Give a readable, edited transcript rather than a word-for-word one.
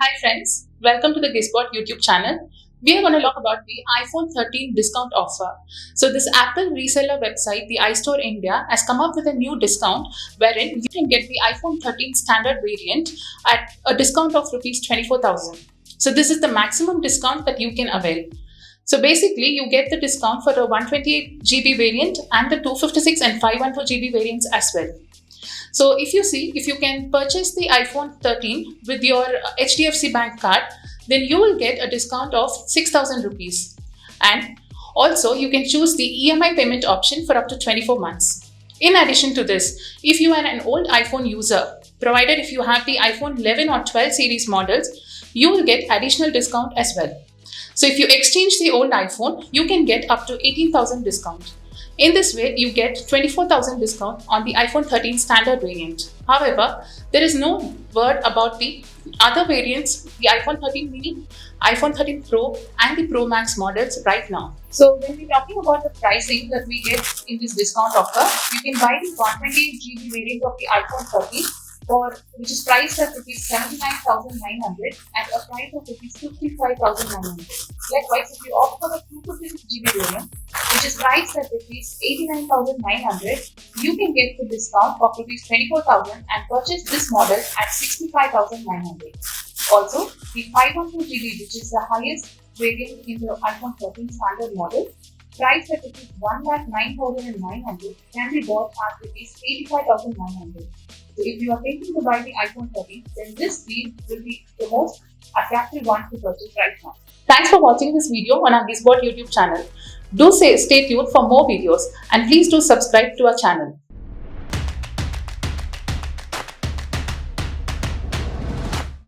Hi friends, welcome to the Gizbot YouTube channel. We are going to talk about the iPhone 13 discount offer. So this Apple reseller website, the iStore India, has come up with a new discount wherein you can get the iPhone 13 standard variant at a discount of rupees 24,000. So this is the maximum discount that you can avail. So basically, you get the discount for the 128 GB variant and the 256 and 512 GB variants as well. So if you can purchase the iPhone 13 with your HDFC bank card, then you will get a discount of 6,000 rupees. And also you can choose the EMI payment option for up to 24 months. In addition to this, if you are an old iPhone user, provided if you have the iPhone 11 or 12 series models, you will get additional discount as well. So if you exchange the old iPhone, you can get up to 18,000 discount. In this way, you get 24,000 discount on the iPhone 13 standard variant. However, there is no word about the other variants, the iPhone 13 mini, iPhone 13 Pro and the Pro Max models right now. So when we're talking about the pricing that we get in this discount offer, you can buy the 128 GB variant of the iPhone 13 which is priced at rupees 79,900 at a price of rupees 55,900. Likewise, if you opt for the 256 GB variant, which is priced at rupees 89,900, you can get the discount of rupees 24,000 and purchase this model at 65,900. Also, the 512 GB, which is the highest variant in the iPhone 13 standard model, priced at rupees 1,09,900, can be bought at rupees 85,900. So if you are thinking to buy the iPhone 13, then this deal will be the most attractive one to purchase right now. Thanks for watching this video on our Gizbot YouTube channel. Do stay tuned for more videos and please do subscribe to our channel.